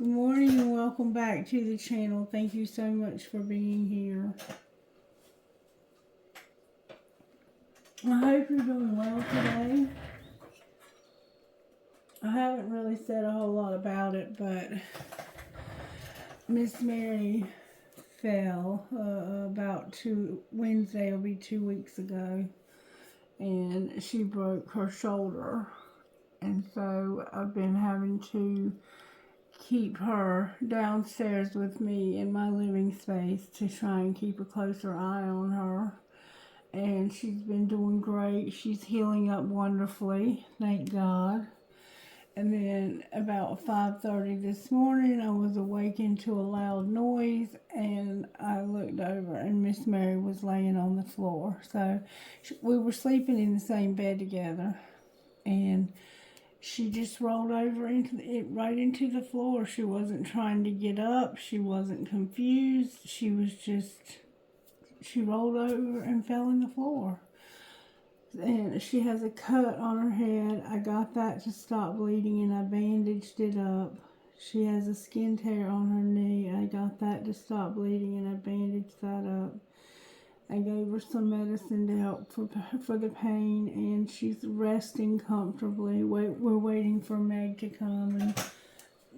Good morning and welcome back to the channel. Thank you so much for being here. I hope you're doing well today. I haven't really said a whole lot about it, but Miss Mary fell about Wednesday will be 2 weeks ago, and she broke her shoulder, and so I've been having to keep her downstairs with me in my living space to try and keep a closer eye on her. And she's been doing great. She's healing up wonderfully, thank God. And then about 5:30 this morning, I was awakened to a loud noise, and I looked over, and Miss Mary was laying on the floor. So we were sleeping in the same bed together, and she just rolled over right into the floor. She wasn't trying to get up. She wasn't confused. She rolled over and fell in the floor. And she has a cut on her head. I got that to stop bleeding, and I bandaged it up. She has a skin tear on her knee. I got that to stop bleeding, and I bandaged that up. I gave her some medicine to help for the pain, and she's resting comfortably. We're waiting for Meg to come, and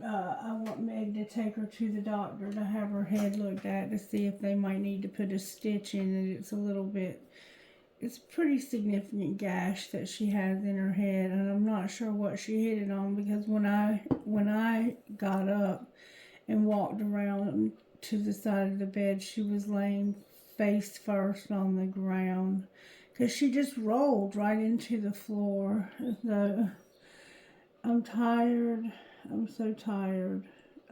I want Meg to take her to the doctor to have her head looked at to see if they might need to put a stitch in it. It's a pretty significant gash that she has in her head, and I'm not sure what she hit it on, because when I got up and walked around to the side of the bed, she was laying face first on the ground, because she just rolled right into the floor. So I'm tired. I'm so tired.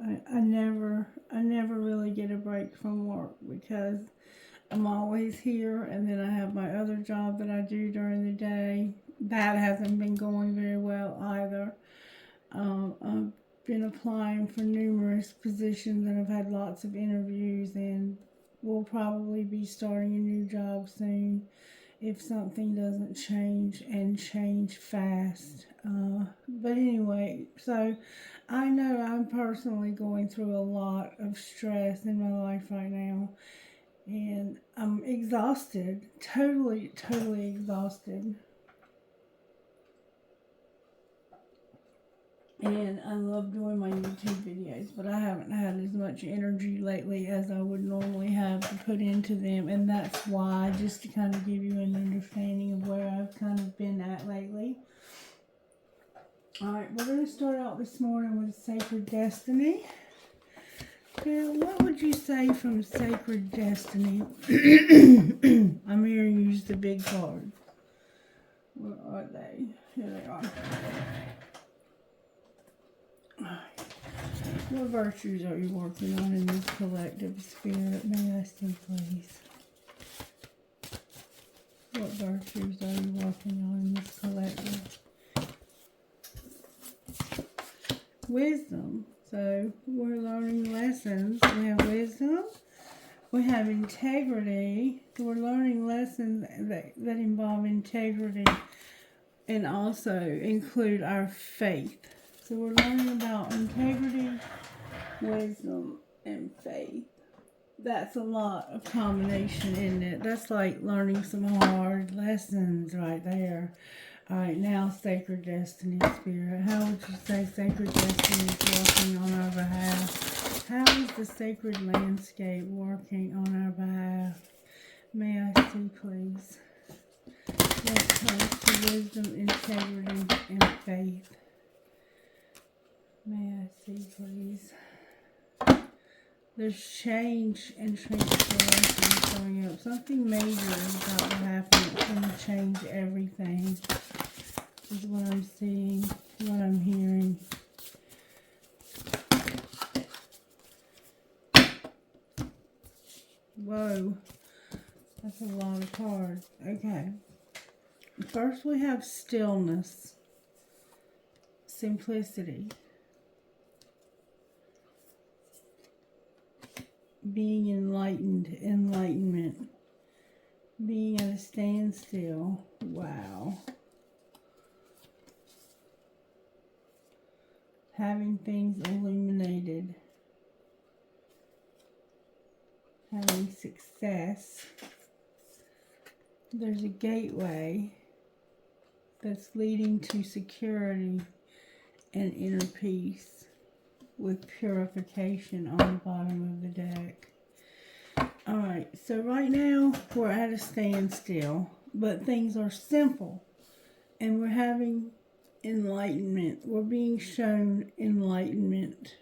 I never really get a break from work, because I'm always here, and then I have my other job that I do during the day. That hasn't been going very well either. I've been applying for numerous positions, and I've had lots of interviews, and we'll probably be starting a new job soon if something doesn't change fast. But anyway, so I know I'm personally going through a lot of stress in my life right now, and I'm exhausted, totally exhausted. And I love doing my YouTube videos, but I haven't had as much energy lately as I would normally have to put into them. And that's why, just to kind of give you an understanding of where I've kind of been at lately. Alright, we're going to start out this morning with Sacred Destiny. Now, what would you say from Sacred Destiny? I'm here to use the big card. Where are they? Here they are. What virtues are you working on in this collective spirit? May I see, please? What virtues are you working on in this collective? Wisdom. So we're learning lessons. We have wisdom. We have integrity. So we're learning lessons that involve integrity and also include our faith. So we're learning about integrity, wisdom, and faith. That's a lot of combination, isn't it? That's like learning some hard lessons right there. Alright, now Sacred Destiny Spirit. How would you say Sacred Destiny is working on our behalf? How is the sacred landscape working on our behalf? May I see, please? What comes to wisdom, integrity, and faith? May I see, please? There's change and transformation showing up. Something major is about to happen. It's going to change everything. This is what I'm seeing, what I'm hearing. Whoa. That's a lot of cards. Okay. First we have stillness. Simplicity. Being enlightened, enlightenment, being at a standstill. Wow. having things illuminated, having success. There's a gateway that's leading to security and inner peace with purification on the bottom of the deck. Alright, so right now we're at a standstill, but things are simple and we're having enlightenment. We're being shown enlightenment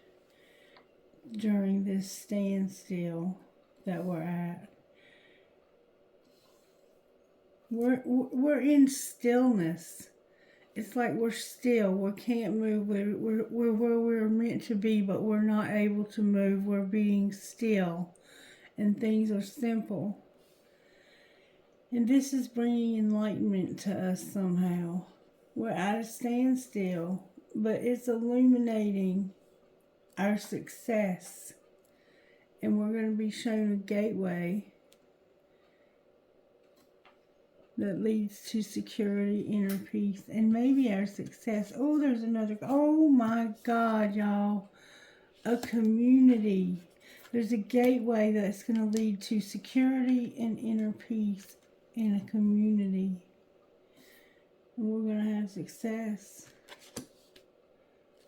during this standstill that we're at. We're in stillness. It's like we're still. We can't move. We're where we're meant to be, but we're not able to move. We're being still. And things are simple. And this is bringing enlightenment to us somehow. We're at a standstill, but it's illuminating our success. And we're going to be shown a gateway that leads to security, inner peace, and maybe our success. Oh, there's another. Oh my God, y'all. A community. There's a gateway that's going to lead to security and inner peace in a community. And we're going to have success.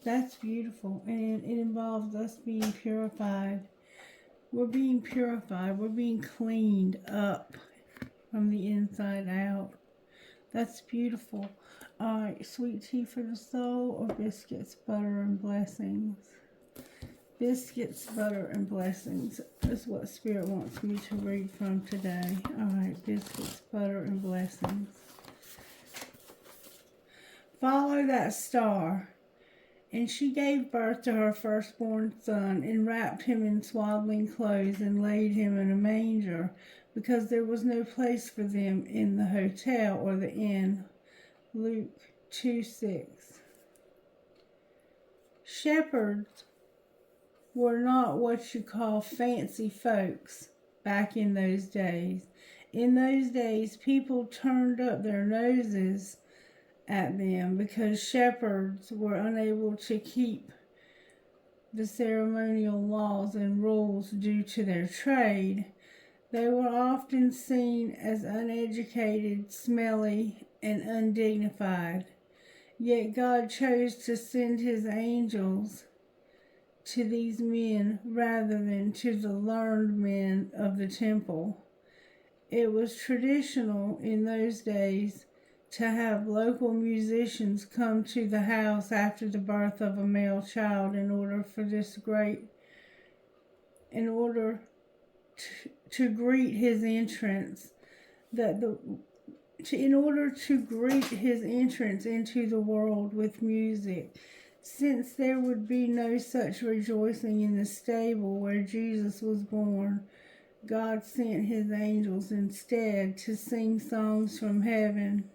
That's beautiful. And it involves us being purified. We're being purified. We're being cleaned up from the inside out. That's beautiful. Alright, sweet tea for the soul or biscuits, butter, and blessings? Biscuits, butter, and blessings is what Spirit wants me to read from today. Alright, biscuits, butter, and blessings. Follow that star. And she gave birth to her firstborn son and wrapped him in swaddling clothes and laid him in a manger because there was no place for them in the hotel or the inn. Luke 2:6. Shepherds were not what you call fancy folks back in those days. In those days, people turned up their noses at them because shepherds were unable to keep the ceremonial laws and rules due to their trade. They were often seen as uneducated, smelly, and undignified. Yet God chose to send his angels to these men rather than to the learned men of the temple. It was traditional in those days to have local musicians come to the house after the birth of a male child in order to greet his entrance into the world with music. Since there would be no such rejoicing in the stable where Jesus was born, God sent his angels instead to sing songs from heaven.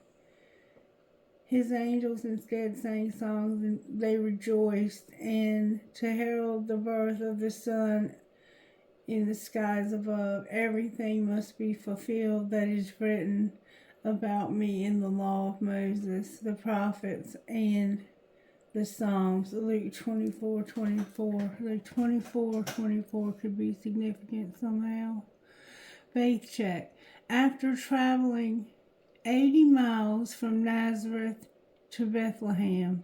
His angels instead sang songs and they rejoiced, and to herald the birth of the Son in the skies above. Everything must be fulfilled that is written about me in the law of Moses, the prophets, and the Psalms. Luke 24:24. Luke 24:24 could be significant somehow. Faith check. After traveling 80 miles from Nazareth to Bethlehem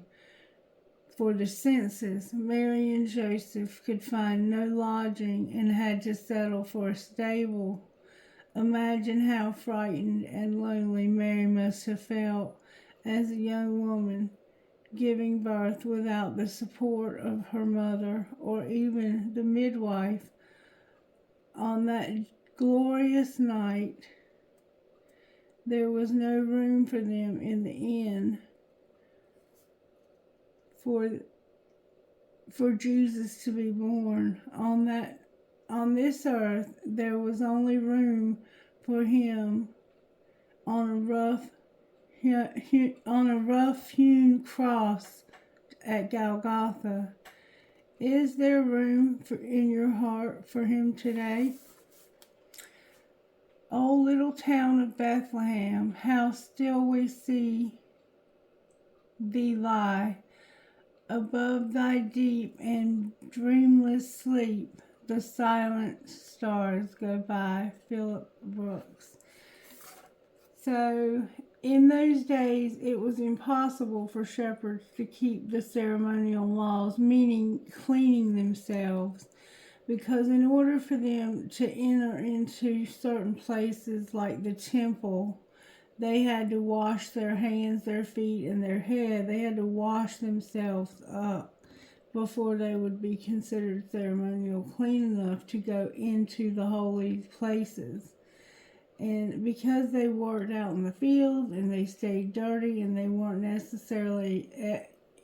for the census, Mary and Joseph could find no lodging and had to settle for a stable. Imagine how frightened and lonely Mary must have felt as a young woman giving birth without the support of her mother or even the midwife. On that glorious night, there was no room for them in the inn for Jesus to be born. On this earth, there was only room for him on a rough-hewn cross at Golgotha. Is there room in your heart for him today? O little town of Bethlehem, how still we see thee lie, Above thy deep and dreamless sleep, the silent stars go by. Philip Brooks. So, in those days, it was impossible for shepherds to keep the ceremonial laws, meaning cleaning themselves, because in order for them to enter into certain places like the temple, they had to wash their hands, their feet, and their head. They had to wash themselves up before they would be considered ceremonial clean enough to go into the holy places. And because they worked out in the field and they stayed dirty and they weren't necessarily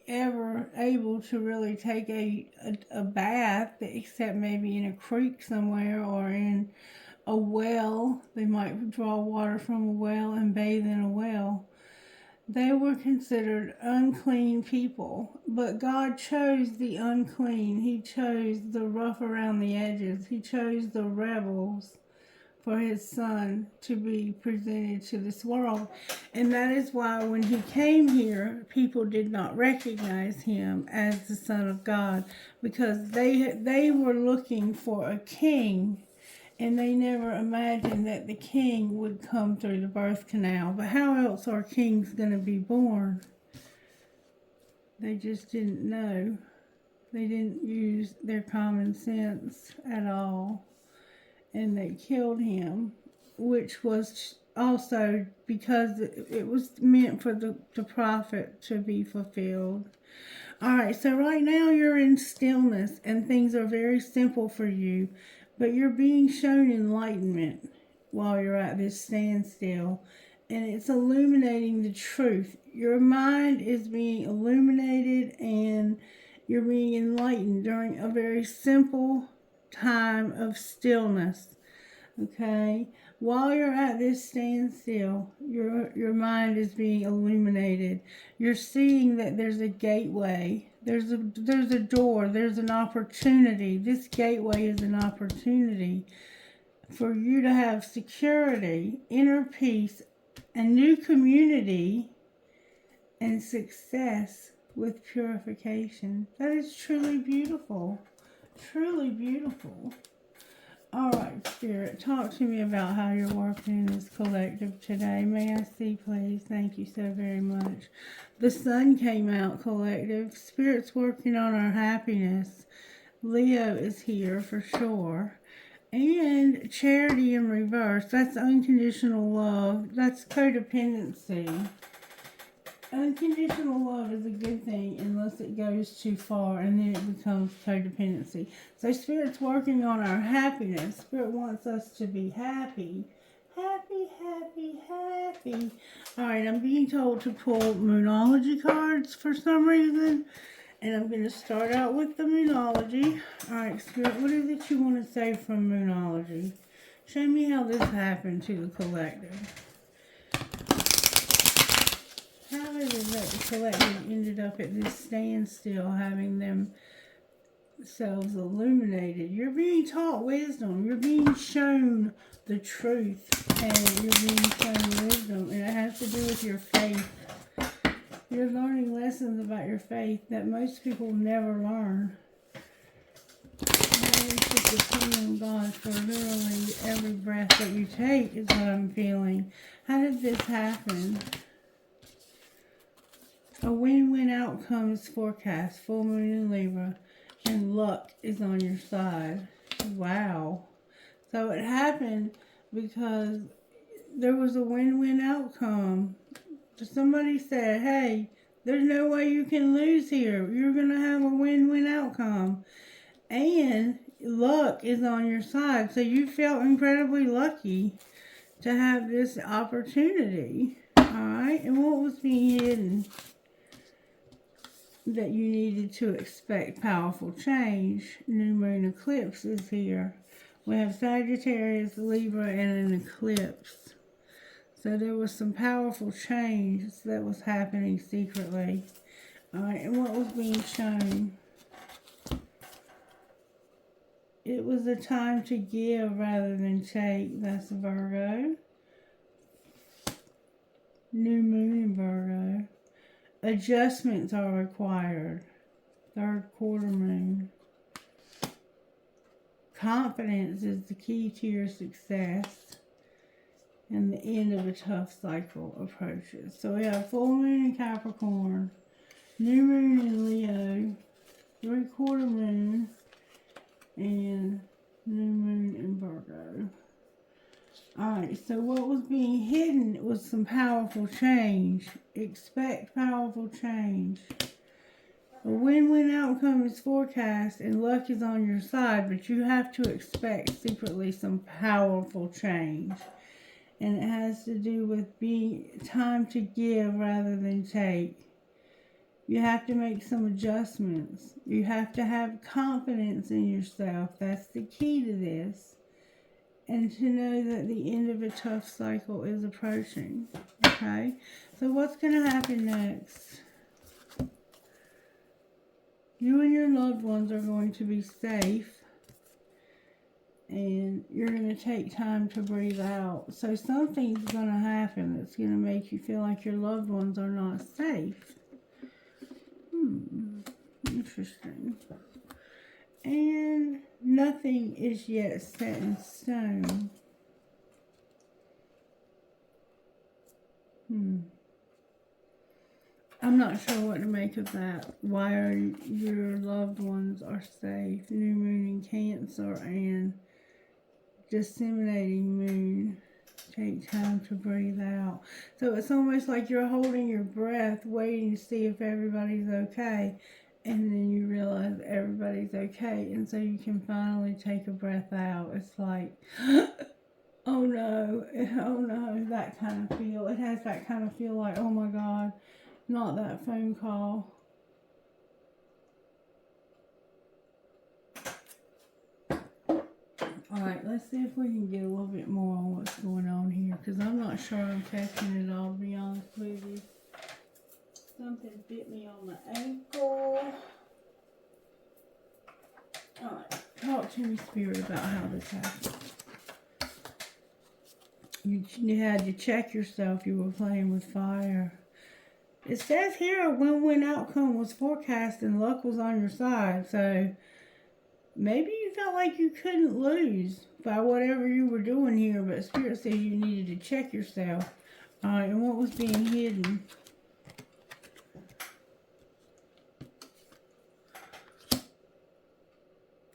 ever able to really take a bath, except maybe in a creek somewhere or in a well, they might draw water from a well and bathe in a well. They were considered unclean people, but God chose the unclean. He chose the rough around the edges. He chose the rebels for his son to be presented to this world. And that is why when he came here, people did not recognize him as the Son of God, because they were looking for a king, and they never imagined that the king would come through the birth canal. But how else are kings going to be born? They just didn't know. They didn't use their common sense at all. And they killed him, which was also because it was meant for the prophet to be fulfilled. All right, so right now you're in stillness and things are very simple for you, but you're being shown enlightenment while you're at this standstill, and it's illuminating the truth. Your mind is being illuminated and you're being enlightened during a very simple time of stillness. Okay, while you're at this standstill, your mind is being illuminated. You're seeing that there's a gateway, there's a door, there's an opportunity. This gateway is an opportunity for you to have security, inner peace, a new community, and success with purification. That is truly beautiful. Truly beautiful. All right, Spirit, talk to me about how you're working in this collective today. May I see, please? Thank you so very much. The sun came out, collective. Spirit's working on our happiness. Leo is here for sure. And charity in reverse. That's unconditional love. That's codependency. Unconditional love is a good thing unless it goes too far and then it becomes codependency. So Spirit's working on our happiness. Spirit wants us to be happy. Happy, happy, happy. Alright, I'm being told to pull Moonology cards for some reason. And I'm going to start out with the Moonology. Alright, Spirit, what is it you want to say from Moonology? Show me how this happened to the collective. How is it that the collective ended up at this standstill, having themselves illuminated? You're being taught wisdom. You're being shown the truth. And you're being shown wisdom. And it has to do with your faith. You're learning lessons about your faith that most people never learn. You should depend on God for literally every breath that you take is what I'm feeling. How did this happen? A win-win outcome is forecast, full moon in Libra, and luck is on your side. Wow. So it happened because there was a win-win outcome. Somebody said, hey, there's no way you can lose here. You're going to have a win-win outcome. And luck is on your side. So you felt incredibly lucky to have this opportunity. Alright, and what was being hidden? That you needed to expect powerful change. New moon eclipse is here. We have Sagittarius, Libra, and an eclipse. So there was some powerful change that was happening secretly. Alright, and what was being shown? It was a time to give rather than take. That's Virgo. New moon in Virgo. Adjustments are required. third quarter moon. Confidence is the key to your success, and the end of a tough cycle approaches. So we have full moon in Capricorn, new moon in Leo, three-quarter moon, and new moon in Virgo. Alright, so what was being hidden was some powerful change. Expect powerful change. A win-win outcome is forecast and luck is on your side, but you have to expect secretly some powerful change. And it has to do with being time to give rather than take. You have to make some adjustments. You have to have confidence in yourself. That's the key to this. And to know that the end of a tough cycle is approaching. Okay? So what's going to happen next? You and your loved ones are going to be safe. And you're going to take time to breathe out. So something's going to happen that's going to make you feel like your loved ones are not safe. Interesting. And nothing is yet set in stone. I'm not sure what to make of that. Why are your loved ones are safe? New moon in Cancer and disseminating moon. Take time to breathe out. So it's almost like you're holding your breath, waiting to see if everybody's okay. And then you realize everybody's okay. And so you can finally take a breath out. It's like, oh no, that kind of feel. It has that kind of feel like, oh my God, not that phone call. Alright, let's see if we can get a little bit more on what's going on here, because I'm not sure I'm catching it all, to be honest with you. Something bit me on the ankle. Alright, talk to me, Spirit, about how this happened. You had to check yourself. You were playing with fire. It says here a win-win outcome was forecast and luck was on your side, so maybe you felt like you couldn't lose by whatever you were doing here, but Spirit says you needed to check yourself. Alright, and what was being hidden?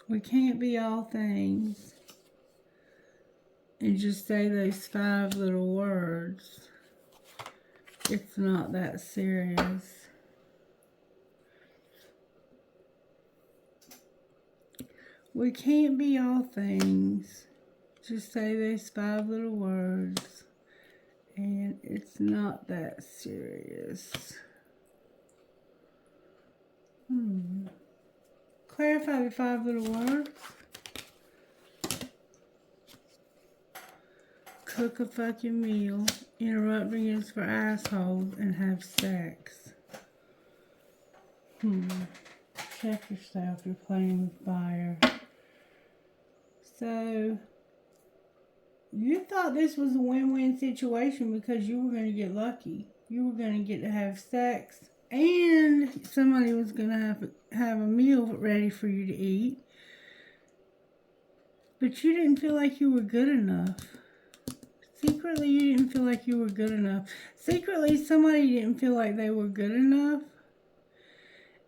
We can't be all things and just say those 5 little words. It's not that serious. We can't be all things. Just say those 5 little words. And it's not that serious. Clarify the 5 little words. Cook a fucking meal. Interrupting is for assholes. And have sex. Check yourself. You're playing with fire. So, you thought this was a win-win situation because you were going to get lucky. You were going to get to have sex, and somebody was going to have a meal ready for you to eat. But you didn't feel like you were good enough. Secretly, you didn't feel like you were good enough. Secretly, somebody didn't feel like they were good enough.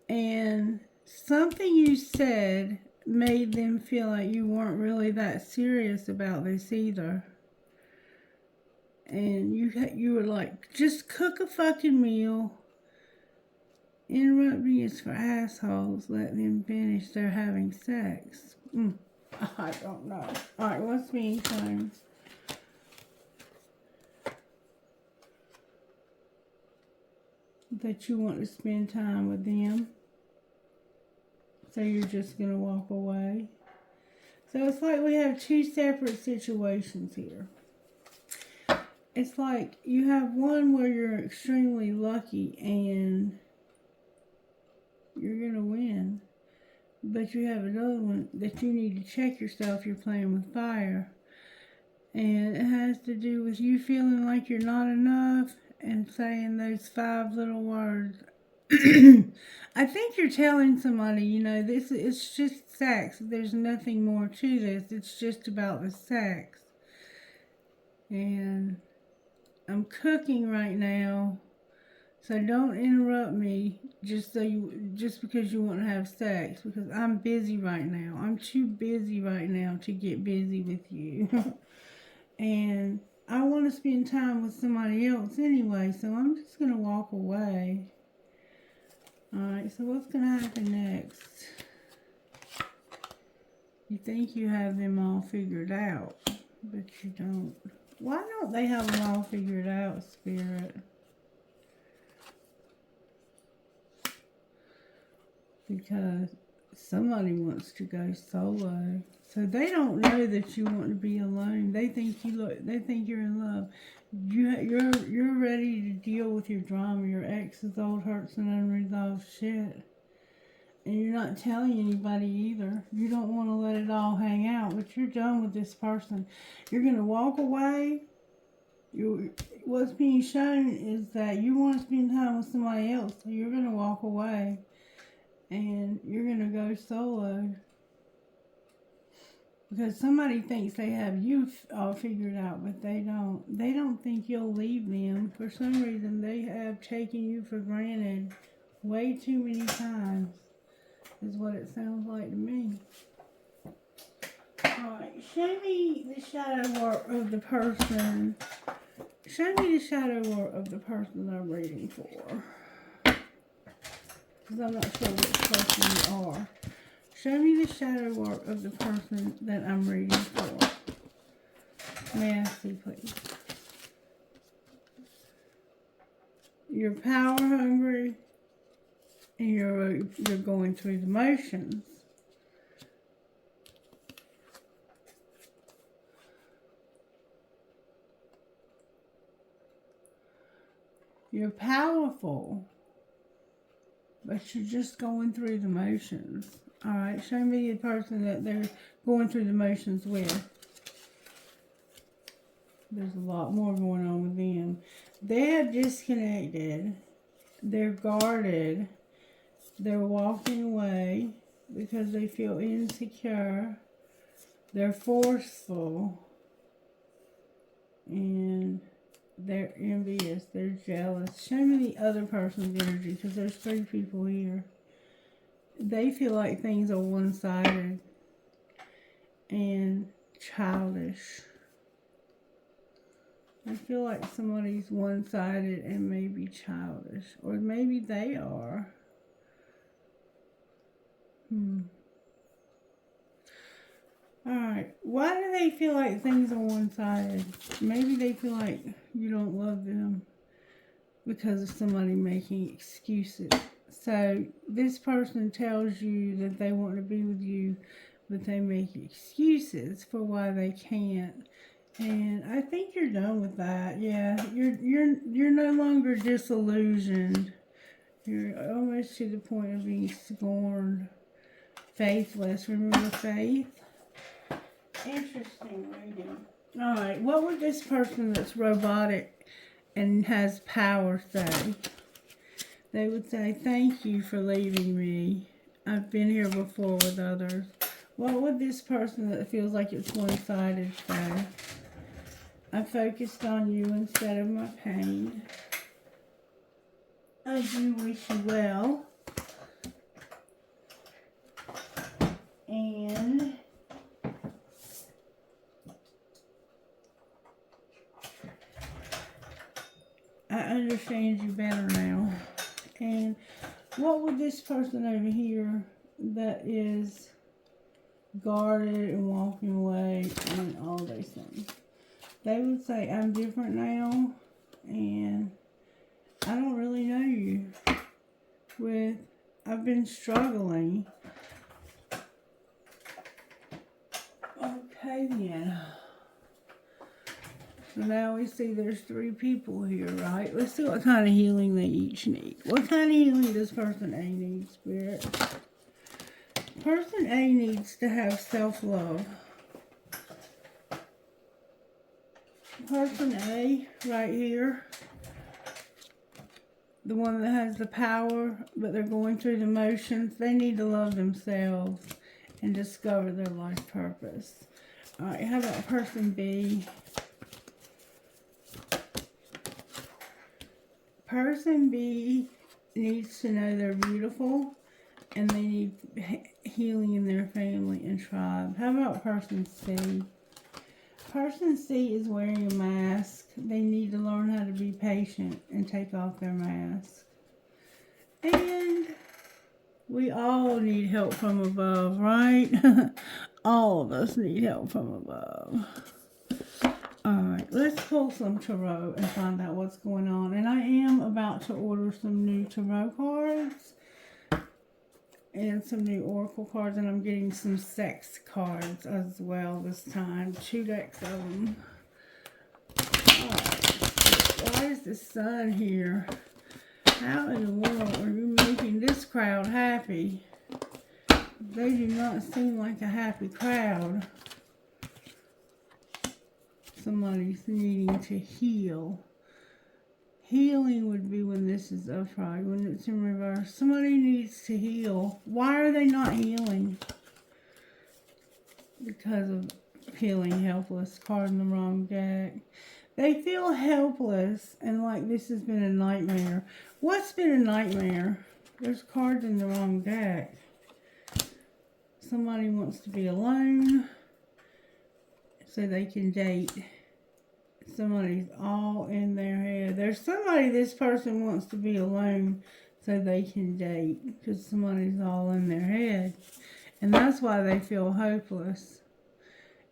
And something you said made them feel like you weren't really that serious about this either. And you were like, just cook a fucking meal. Interrupting is for assholes. Let them finish. They're having sex. I don't know. Alright, what's being shown? That you want to spend time with them. So you're just going to walk away. So it's like we have 2 separate situations here. It's like you have one where you're extremely lucky and you're going to win. But you have another one that you need to check yourself. You're playing with fire. And it has to do with you feeling like you're not enough and saying those 5 little words. I think you're telling somebody, you know, this it's just sex. There's nothing more to this. It's just about the sex. And I'm cooking right now, so don't interrupt me just because you want to have sex, because I'm busy right now. I'm too busy right now to get busy with you. And I want to spend time with somebody else anyway, so I'm just going to walk away. Alright, so what's going to happen next? You think you have them all figured out, but you don't. Why don't they have them all figured out, Spirit? Because somebody wants to go solo. So they don't know that you want to be alone. They think you're in love. You're ready to deal with your drama, your ex's old hurts and unresolved shit. And you're not telling anybody either. You don't want to let it all hang out, but you're done with this person. You're going to walk away. What's being shown is that you want to spend time with somebody else, so you're going to walk away. And you're going to go solo. Because somebody thinks they have you all figured out, but they don't. They don't think you'll leave them. For some reason, they have taken you for granted way too many times, is what it sounds like to me. Alright, show me the shadow work of the person. Show me the shadow work of the person I'm reading for. Because I'm not sure which person you are. Show me the shadow work of the person that I'm reading for. May I see, please? You're power hungry, and you're going through the motions. You're powerful, but you're just going through the motions. Alright, show me the person that they're going through the motions with. There's a lot more going on with them. They're disconnected. They're guarded. They're walking away because they feel insecure. They're forceful. And they're envious. They're jealous. Show me the other person's energy, because there's 3 people here. They feel like things are one-sided and childish. I feel like somebody's one-sided and maybe childish. Or maybe they are. Alright, why do they feel like things are one-sided? Maybe they feel like you don't love them because of somebody making excuses. So, this person tells you that they want to be with you, but they make excuses for why they can't. And I think you're done with that. Yeah, you're no longer disillusioned. You're almost to the point of being scorned. Faithless. Remember faith? Interesting reading. Alright, what would this person that's robotic and has power say? They would say, thank you for leaving me. I've been here before with others. What would this person that feels like it's one-sided say? I focused on you instead of my pain. I do wish you well. And I understand you better now. And what would this person over here that is guarded and walking away and all those things? They would say, I'm different now, and I don't really know you. I've been struggling. Okay then. So now we see there's 3 people here, right? Let's see what kind of healing they each need. What kind of healing does person A need, Spirit? Person A needs to have self-love. Person A, right here, the one that has the power, but they're going through the motions. They need to love themselves and discover their life purpose. All right, how about person B? Person B needs to know they're beautiful and they need healing in their family and tribe. How about person C? Person C is wearing a mask. They need to learn how to be patient and take off their mask. And we all need help from above, right? All of us need help from above. Alright, let's pull some tarot and find out what's going on. And I am about to order some new tarot cards and some new oracle cards, and I'm getting some sex cards as well this time. 2 decks of them. Alright, why is the sun here? How in the world are you making this crowd happy? They do not seem like a happy crowd. Somebody's needing to heal. Healing would be when this is upright, when it's in reverse. Somebody needs to heal. Why are they not healing? Because of feeling helpless. Card in the wrong deck. They feel helpless and like this has been a nightmare. What's been a nightmare? There's cards in the wrong deck. Somebody wants to be alone so they can date. Somebody's all in their head. There's somebody, this person wants to be alone so they can date because somebody's all in their head. And that's why they feel hopeless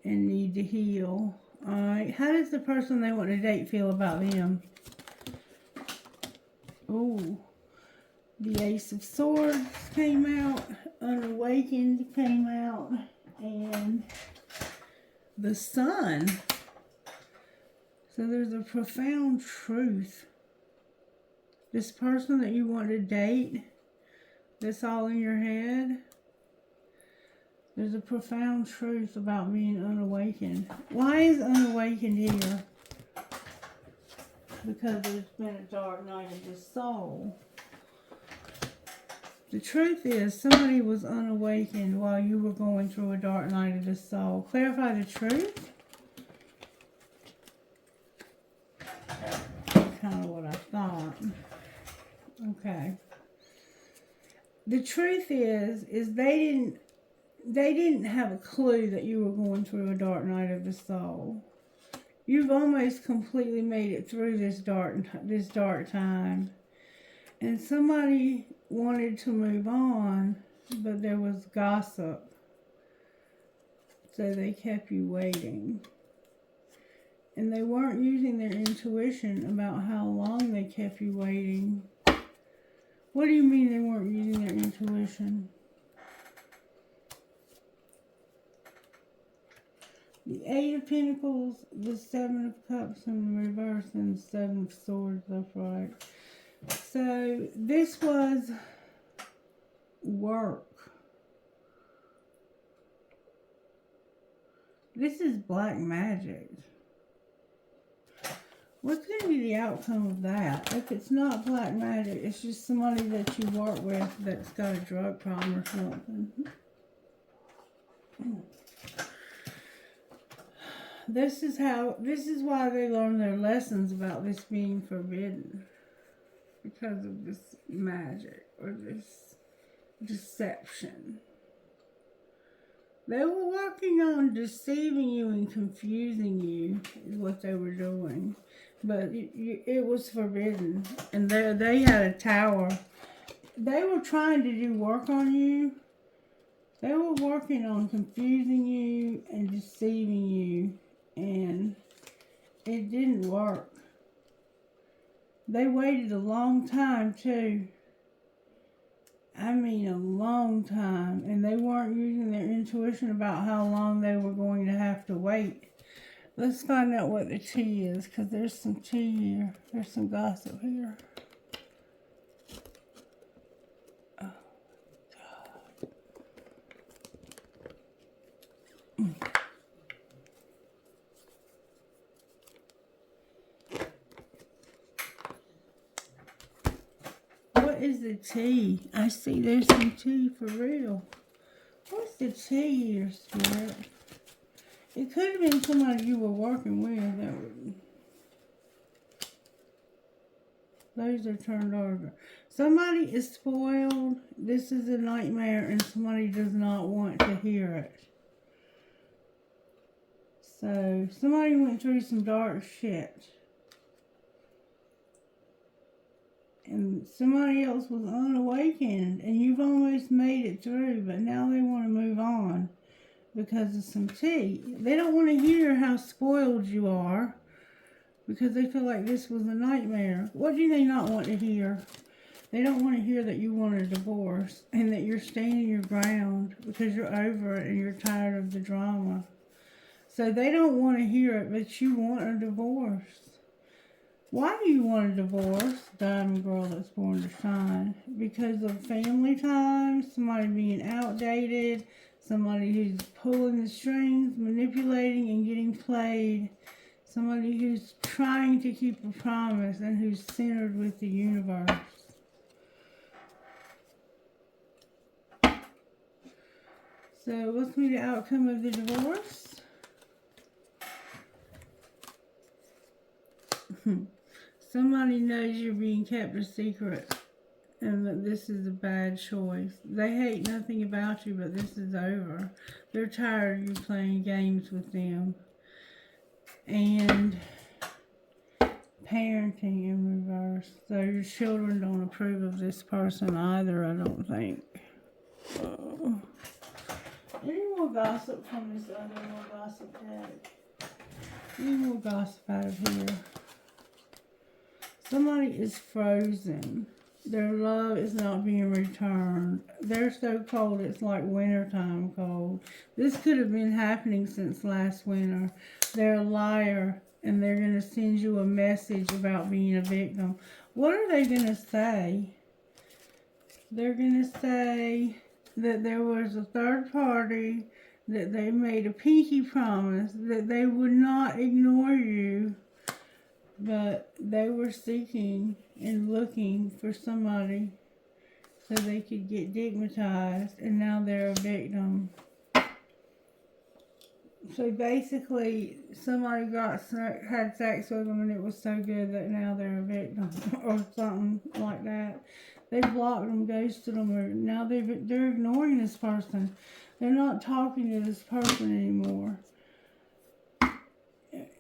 and need to heal. Alright, how does the person they want to date feel about them? Ooh, the Ace of Swords came out, Unawakened came out, and the Sun. So there's a profound truth. This person that you want to date, that's all in your head, there's a profound truth about being unawakened. Why is unawakened here? Because there's been a dark night of the soul. The truth is, somebody was unawakened while you were going through a dark night of the soul. Clarify the truth. Kind of what I thought. Okay. The truth is they didn't have a clue that you were going through a dark night of the soul. You've almost completely made it through this dark time. And somebody wanted to move on, but there was gossip. So they kept you waiting. And they weren't using their intuition about how long they kept you waiting. What do you mean they weren't using their intuition? The 8 of Pentacles, the 7 of Cups in reverse, and the 7 of Swords upright. So this was work. This is black magic. What's going to be the outcome of that? If it's not black magic, it's just somebody that you work with that's got a drug problem or something. This is why they learn their lessons about this being forbidden. Because of this magic or this deception. They were working on deceiving you and confusing you is what they were doing. But it was forbidden. And they had a tower. They were trying to do work on you. They were working on confusing you and deceiving you. And it didn't work. They waited a long time too. I mean a long time. And they weren't using their intuition about how long they were going to have to wait. Let's find out what the tea is, because there's some tea here. There's some gossip here. Oh, God. What is the tea? I see there's some tea for real. What's the tea here, Spirit? It could have been somebody you were working with that would... Those are turned over. Somebody is spoiled. This is a nightmare and somebody does not want to hear it. So, somebody went through some dark shit. And somebody else was unawakened and you've almost made it through, but now they want to move on because of some tea. They don't want to hear how spoiled you are because they feel like this was a nightmare. What do they not want to hear? They don't want to hear that you want a divorce and that you're standing your ground because you're over it and you're tired of the drama. So they don't want to hear it, but you want a divorce. Why do you want a divorce, Diamond Girl that's born to shine? Because of family time, somebody being outdated, somebody who's pulling the strings, manipulating and getting played, somebody who's trying to keep a promise and who's centered with the universe. So what's going to be the outcome of the divorce? Somebody knows you're being kept a secret and that this is a bad choice. They hate nothing about you, but this is over. They're tired of you playing games with them. And parenting in reverse. So your children don't approve of this person either, I don't think. Any more gossip from this other more gossip deck? Any more gossip out of here? Somebody is frozen. Their love is not being returned. They're so cold, it's like wintertime cold. This could have been happening since last winter. They're a liar, and they're going to send you a message about being a victim. What are they going to say? They're going to say that there was a third party, that they made a pinky promise, that they would not ignore you, but they were seeking and looking for somebody so they could get digmatized, and now they're a victim. So basically, somebody had sex with them and it was so good that now they're a victim or something like that. They blocked them, ghosted them, or now they're ignoring this person. They're not talking to this person anymore.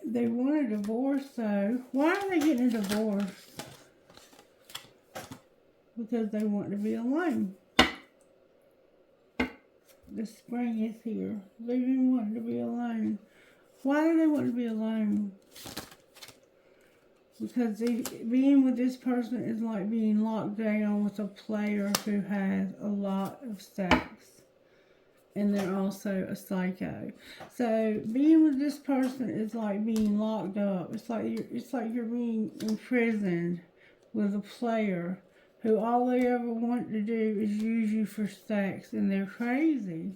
They want a divorce, though. Why are they getting a divorce? Because they want to be alone. The spring is here. They've been wanting to be alone. Why do they want to be alone? Because being with this person is like being locked down with a player who has a lot of sex. And they're also a psycho. So being with this person is like being locked up. It's like you're being imprisoned with a player who all they ever want to do is use you for sex, and they're crazy.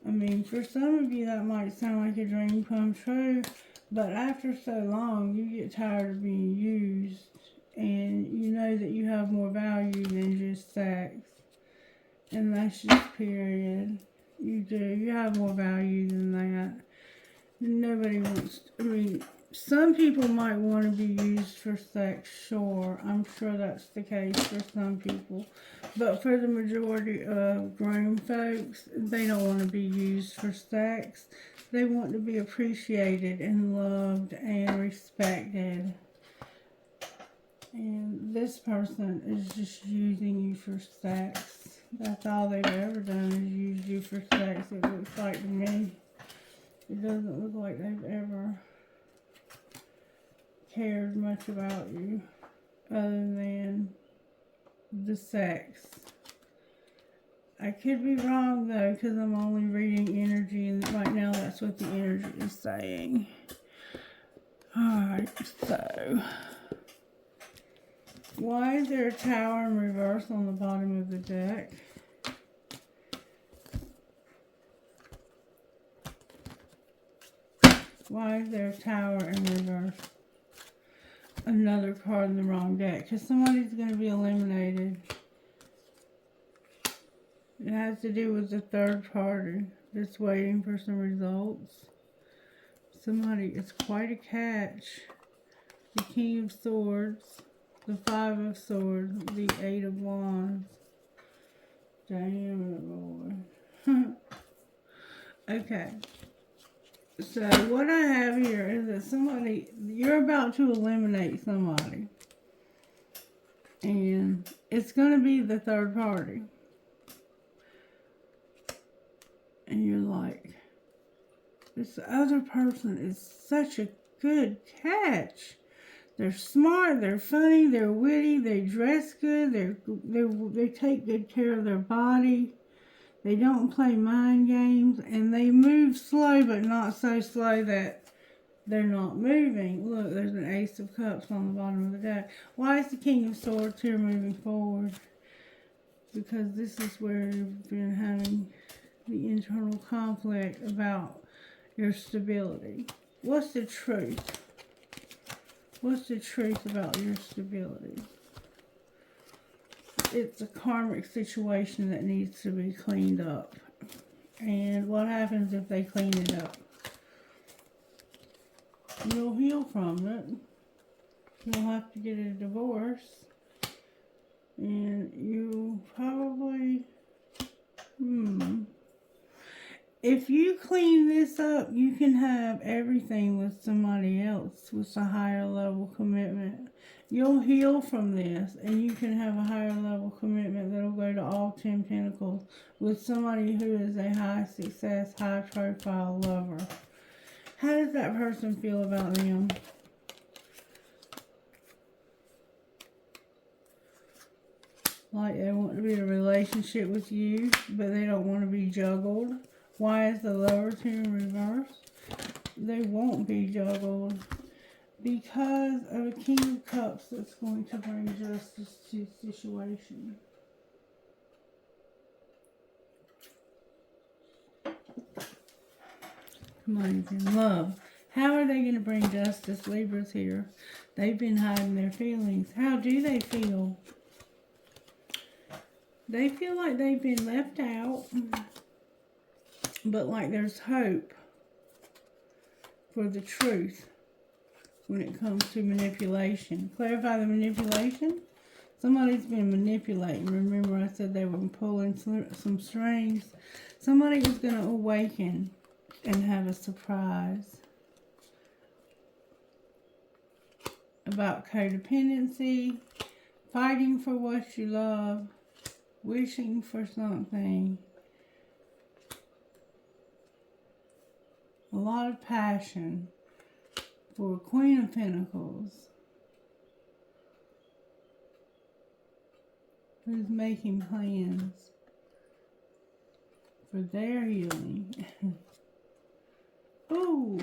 I mean, for some of you that might sound like a dream come true, but after so long, you get tired of being used, and you know that you have more value than just sex. And that's just period. You do. You have more value than that. Nobody wants to, I mean, some people might want to be used for sex, sure. I'm sure that's the case for some people. But for the majority of grown folks, they don't want to be used for sex. They want to be appreciated and loved and respected. And this person is just using you for sex. That's all they've ever done is use you for sex, it looks like to me. It doesn't look like they've ever cared much about you other than the sex. I could be wrong though, because I'm only reading energy, and right now that's what the energy is saying. Alright, so why is there a tower in reverse on the bottom of the deck? Why is there a tower in reverse? another card in the wrong deck because somebody's going to be eliminated. It has to do with the third party that's waiting for some results. Somebody is quite a catch. The King of Swords, the Five of Swords, the Eight of Wands. Damn it, Lord. Okay. So what I have here is that you're about to eliminate somebody. And it's going to be the third party. And you're like, this other person is such a good catch. They're smart, they're funny, they're witty, they dress good, they take good care of their body. They don't play mind games, and they move slow, but not so slow that they're not moving. Look, there's an Ace of Cups on the bottom of the deck. Why is the King of Swords here moving forward? Because this is where you've been having the internal conflict about your stability. What's the truth? What's the truth about your stability? It's a karmic situation that needs to be cleaned up. And what happens if they clean it up? You'll heal from it. You'll have to get a divorce. And you probably... If you clean this up, you can have everything with somebody else with a higher level commitment. You'll heal from this, and you can have a higher level commitment that'll go to all 10 pentacles with somebody who is a high success, high profile lover. How does that person feel about them? Like they want to be in a relationship with you, but they don't want to be juggled. Why is the Lovers here in reverse? They won't be juggled because of a King of Cups that's going to bring justice to the situation. Amazing. Love. How are they going to bring justice? Libra's here. They've been hiding their feelings. How do they feel? They feel like they've been left out. But like there's hope for the truth when it comes to manipulation. Clarify the manipulation. Somebody's been manipulating. Remember I said they were pulling some strings. Somebody is going to awaken and have a surprise about codependency, fighting for what you love, wishing for something. A lot of passion for Queen of Pentacles, who's making plans for their healing. Ooh,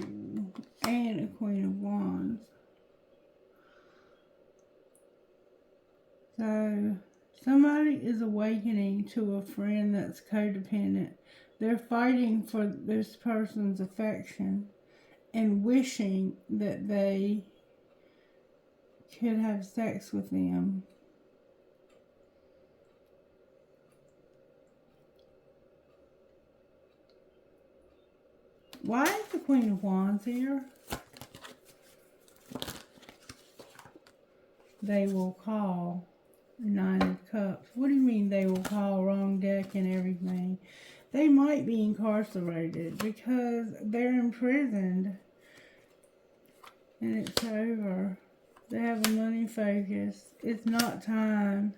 and a Queen of Wands. So, somebody is awakening to a friend that's codependent. They're fighting for this person's affection and wishing that they could have sex with them. Why is the Queen of Wands here? They will call. Nine of Cups. What do you mean they will call? Wrong deck and everything. They might be incarcerated because they're imprisoned and it's over. They have a money focus. It's not time.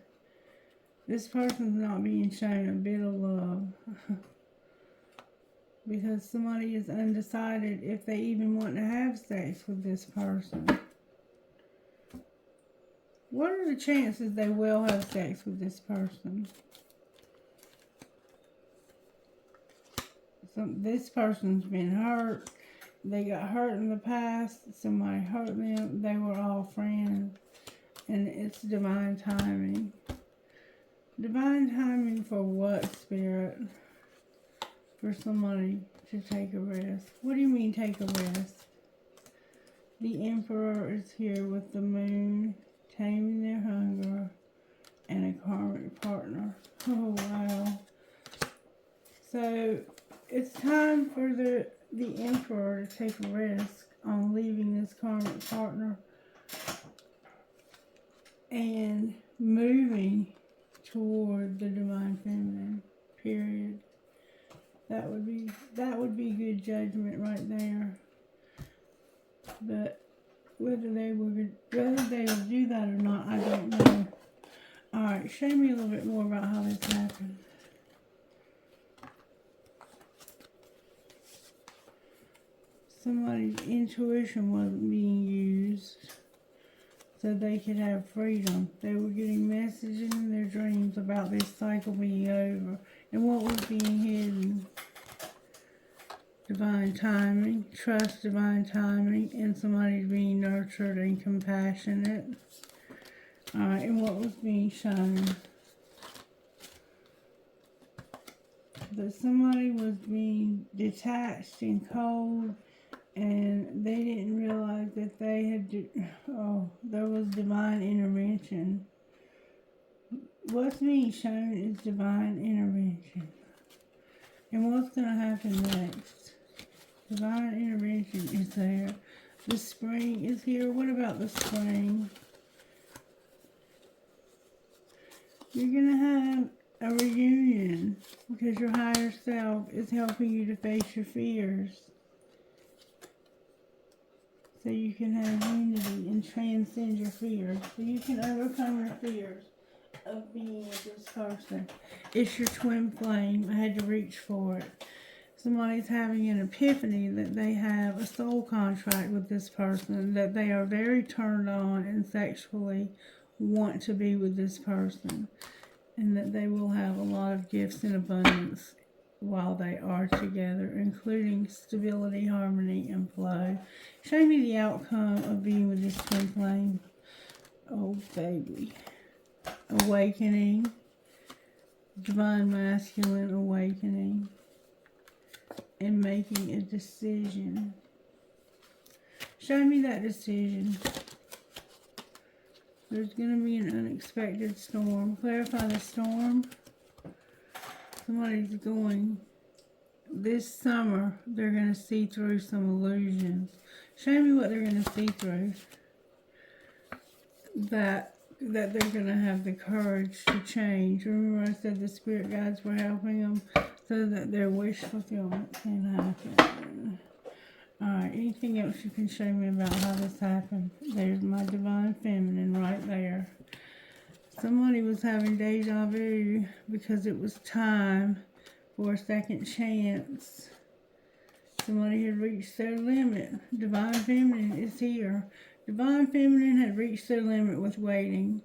This person's not being shown a bit of love because somebody is undecided if they even want to have sex with this person. What are the chances they will have sex with this person? This person's been hurt. They got hurt in the past. Somebody hurt them. They were all friends. And it's divine timing. Divine timing for what, Spirit? For somebody to take a rest. What do you mean take a rest? The Emperor is here with the moon, taming their hunger, and a karmic partner. Oh, wow. So, it's time for the Emperor to take a risk on leaving this karmic partner and moving toward the Divine Feminine, period. That would be good judgment right there. But whether they will do that or not, I don't know. Alright, show me a little bit more about how this happened. Somebody's intuition wasn't being used so they could have freedom. They were getting messages in their dreams about this cycle being over and what was being hidden. Divine timing, trust divine timing, and somebody's being nurtured and compassionate. Alright, and what was being shown? That somebody was being detached and cold, and they didn't realize that they had there was divine intervention. What's being shown is divine intervention. And what's going to happen next? Divine intervention is there. The spring is here. What about the spring? You're going to have a reunion because your higher self is helping you to face your fears. So you can have unity and transcend your fears. So you can overcome your fears of being with this person. It's your twin flame. I had to reach for it. Somebody's having an epiphany that they have a soul contract with this person, that they are very turned on and sexually want to be with this person, and that they will have a lot of gifts in abundance while they are together, including stability, harmony, and flow. Show me the outcome of being with this twin flame. Oh, baby. Awakening. Divine masculine awakening. And making a decision. Show me that decision. There's going to be an unexpected storm. Clarify the storm. Somebody's going, this summer, they're going to see through some illusions. Show me what they're going to see through. That they're going to have the courage to change. Remember I said the spirit guides were helping them so that their wish fulfillment can happen. Alright, anything else you can show me about how this happened? There's my divine feminine right there. Somebody was having deja vu because it was time for a second chance. Somebody had reached their limit. Divine feminine is here. Divine feminine had reached their limit with waiting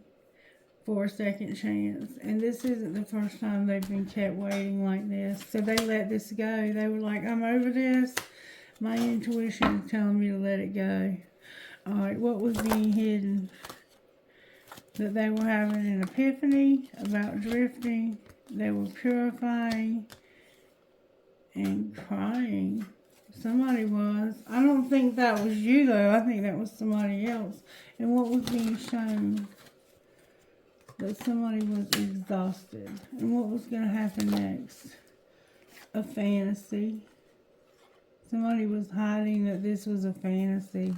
for a second chance. And this isn't the first time they've been kept waiting like this. So they let this go. They were like, I'm over this. My intuition is telling me to let it go. Alright, what was being hidden? That they were having an epiphany about drifting. They were purifying and crying. Somebody was. I don't think that was you, though. I think that was somebody else. And what was being shown? That somebody was exhausted. And what was going to happen next? A fantasy. Somebody was hiding that this was a fantasy.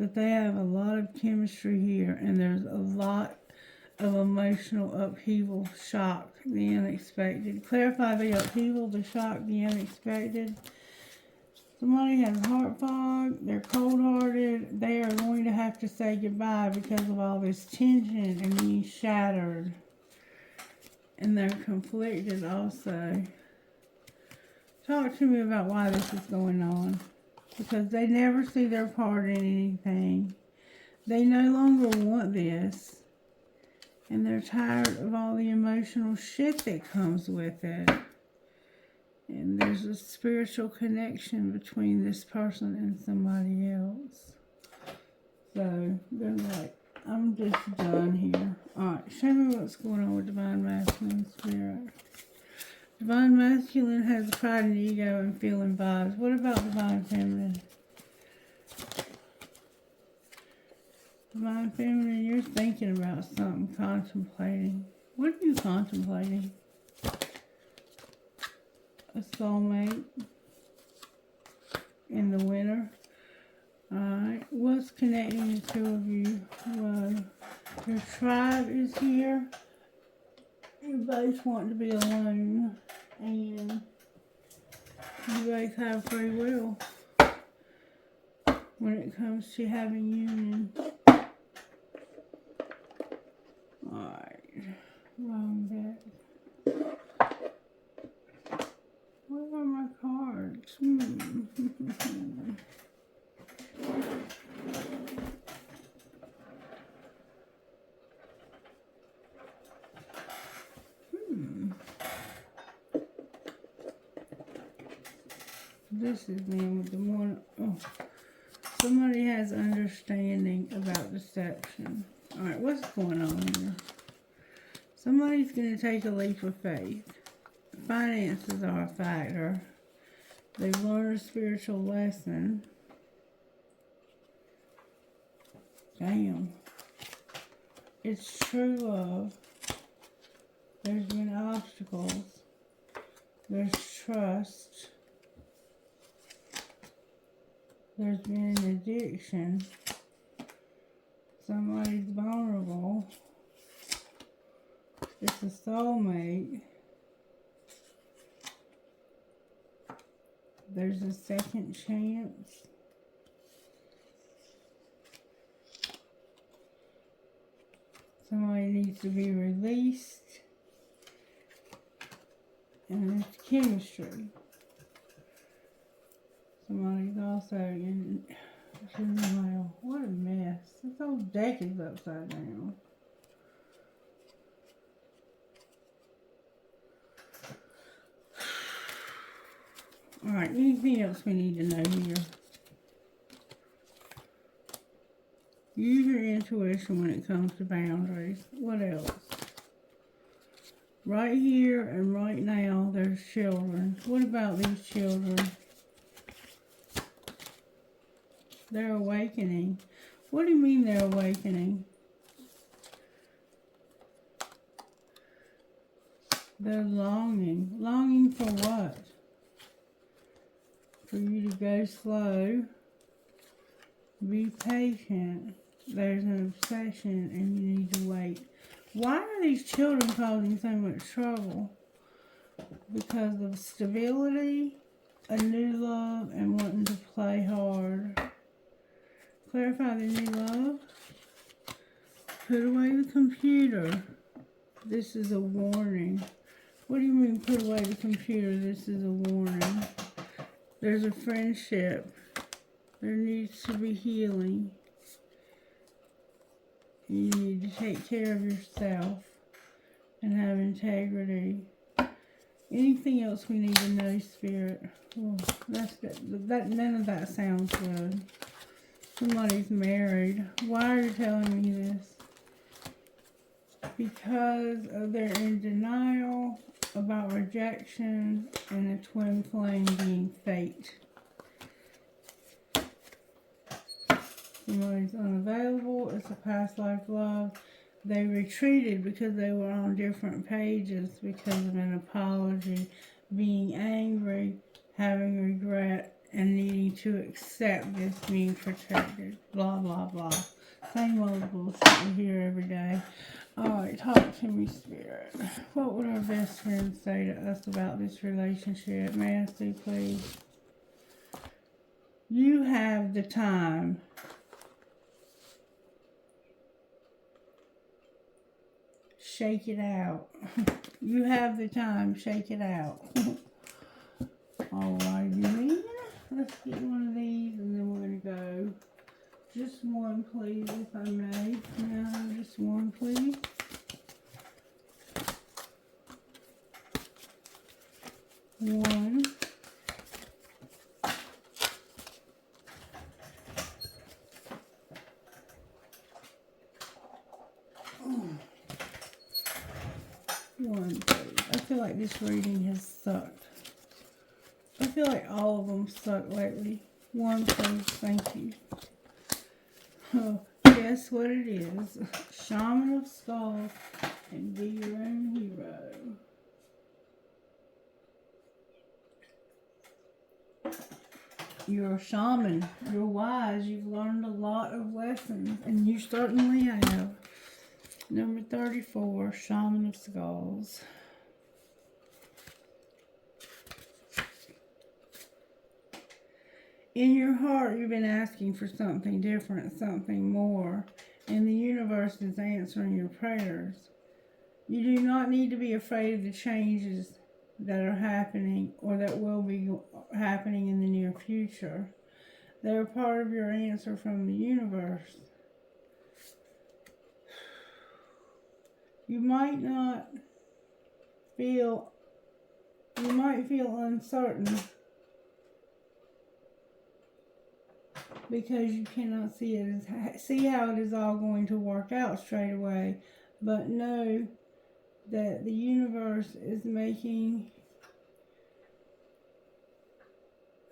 That they have a lot of chemistry here, and there's a lot of emotional upheaval, shock, the unexpected. Clarify the upheaval, the shock, the unexpected. Somebody has heart fog, they're cold-hearted, they are going to have to say goodbye because of all this tension and being shattered. And they're conflicted also. Talk to me about why this is going on. Because they never see their part in anything. They no longer want this. And they're tired of all the emotional shit that comes with it. And there's a spiritual connection between this person and somebody else. So they're like, I'm just done here. Alright, show me what's going on with Divine Masculine Spirit. Divine Masculine has pride and ego and feeling vibes. What about Divine Feminine? Divine Feminine, you're thinking about something, contemplating. What are you contemplating? A soulmate in the winter. Alright, what's connecting the two of you? Well, your tribe is here. You both want to be alone, and you both have free will when it comes to having union. Alright, wrong deck. Where are my cards? This is them with the one. Oh, somebody has understanding about deception. Alright, what's going on here? Somebody's going to take a leap of faith. Finances are a factor. They've learned a spiritual lesson. Damn. It's true love. There's been obstacles. There's trust. There's been an addiction. Somebody's vulnerable. It's a soulmate. There's a second chance. Somebody needs to be released. And there's chemistry. Somebody's also in denial. What a mess. This whole deck is upside down. Alright, anything else we need to know here? Use your intuition when it comes to boundaries. What else? Right here and right now, there's children. What about these children? They're awakening. What do you mean they're awakening? They're longing. Longing for what? For you to go slow. Be patient. There's an obsession and you need to wait. Why are these children causing so much trouble? Because of stability, a new love, and wanting to play hard. Clarify the new love. Put away the computer. This is a warning. What do you mean put away the computer? This is a warning. There's a friendship. There needs to be healing. You need to take care of yourself and have integrity. Anything else we need to know, Spirit? Oh, that's good. None of that sounds good. Somebody's married. Why are you telling me this? Because they're in denial about rejection and a twin flame being fate. Somebody's unavailable. It's a past life love. They retreated because they were on different pages because of an apology, being angry, having regret, and needing to accept this being protected. Blah, blah, blah. Same old bullshit we hear every day. Alright, talk to me, Spirit. What would our best friend say to us about this relationship? May I see, please? You have the time. Shake it out. You have the time. Shake it out. Alright, let's get one of these and then we're going to go. Just one, please, if I may. No, just one, please. One. One, please. I feel like this reading has sucked. I feel like all of them suck lately. One, please. Thank you. Oh, yeah, guess what it is. Shaman of Skulls and be your own hero. You're a shaman. You're wise. You've learned a lot of lessons, and you certainly have. Number 34, Shaman of Skulls. In your heart, you've been asking for something different, something more, and the universe is answering your prayers. You do not need to be afraid of the changes that are happening or that will be happening in the near future. They are part of your answer from the universe. You might feel uncertain because you cannot see how it is all going to work out straight away. But know that the universe is making,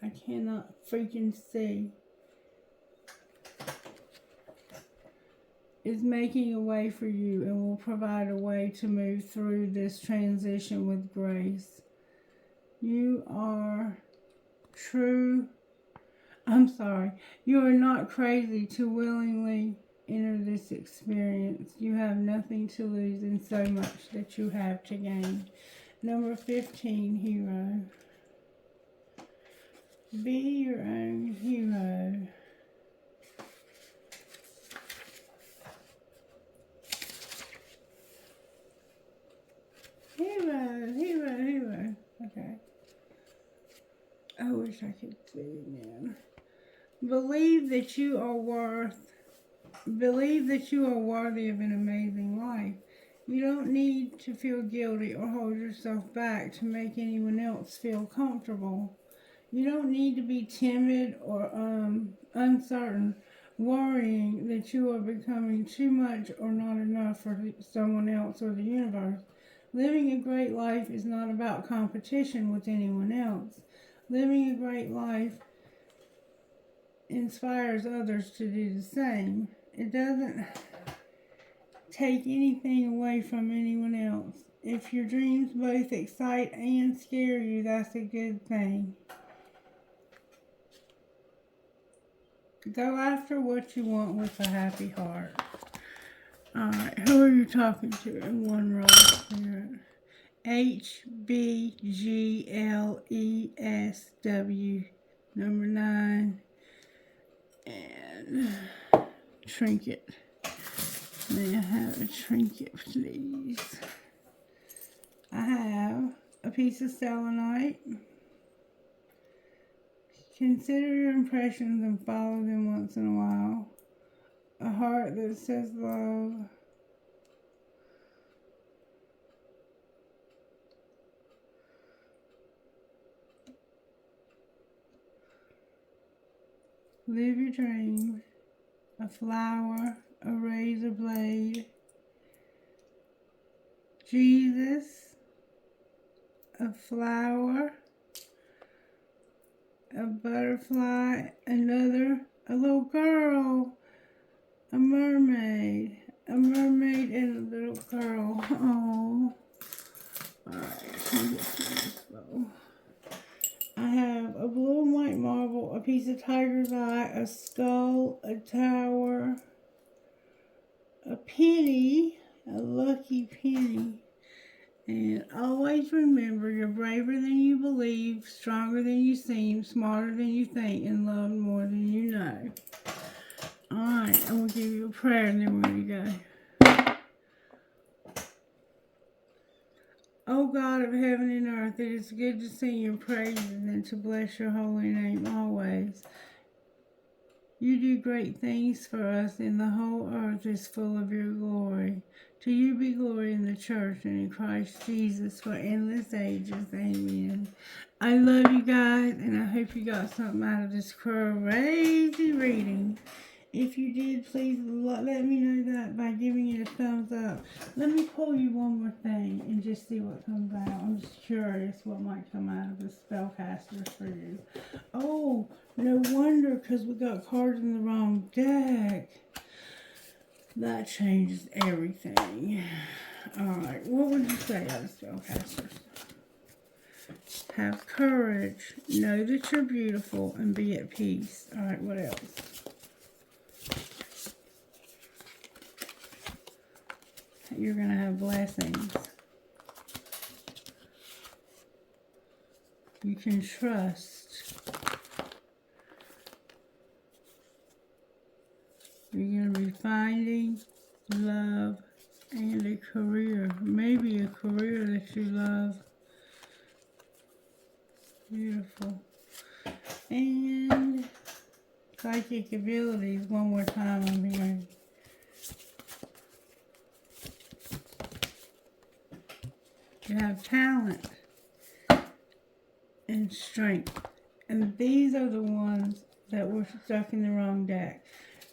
I cannot freaking see, is making a way for you and will provide a way to move through this transition with grace. You are you are not crazy to willingly enter this experience. You have nothing to lose and so much that you have to gain. Number 15, hero. Be your own hero. Hero. Okay. I wish I could see it now. Believe that you are worthy of an amazing life. You don't need to feel guilty or hold yourself back to make anyone else feel comfortable. You don't need to be timid or uncertain, worrying that you are becoming too much or not enough for someone else or the universe. Living a great life is not about competition with anyone else. Living a great life inspires others to do the same. It doesn't take anything away from anyone else. If your dreams both excite and scare you, that's a good thing. Go after what you want with a happy heart. Alright, who are you talking to in one role spirit? HBGLESW, number 9, and trinket. May I have a trinket, please? I have a piece of selenite. Consider your impressions and follow them once in a while. A heart that says love. Live your dreams. A flower, a razor blade. Jesus, a flower, a butterfly, a little girl, a mermaid and a little girl. Oh, alright, I have a blue and white marble, a piece of tiger's eye, a skull, a tower, a penny, a lucky penny. And always remember, you're braver than you believe, stronger than you seem, smarter than you think, and loved more than you know. Alright, I'm going to give you a prayer and then we're going to go. O God of heaven and earth, it is good to sing your praises and to bless your holy name always. You do great things for us, and the whole earth is full of your glory. To you be glory in the church and in Christ Jesus for endless ages. Amen. I love you guys, and I hope you got something out of this crazy reading. If you did, please let me know that by giving it a thumbs up. Let me pull you one more thing and just see what comes out. I'm just curious what might come out of the spellcasters for you. Oh, no wonder, because we got cards in the wrong deck. That changes everything. Alright, what would you say, other spellcasters? Have courage, know that you're beautiful, and be at peace. Alright, what else? You're going to have blessings. You can trust. You're going to be finding love and a career. Maybe a career that you love. Beautiful. And psychic abilities, one more time I'm hearing. You have talent and strength. And these are the ones that were stuck in the wrong deck.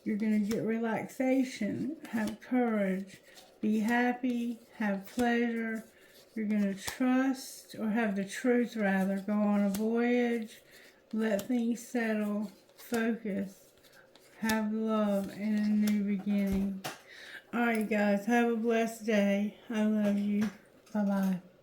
You're going to get relaxation, have courage, be happy, have pleasure. You're going to trust, or have the truth rather, go on a voyage, let things settle, focus, have love, and a new beginning. Alright guys, have a blessed day. I love you. Bye-bye.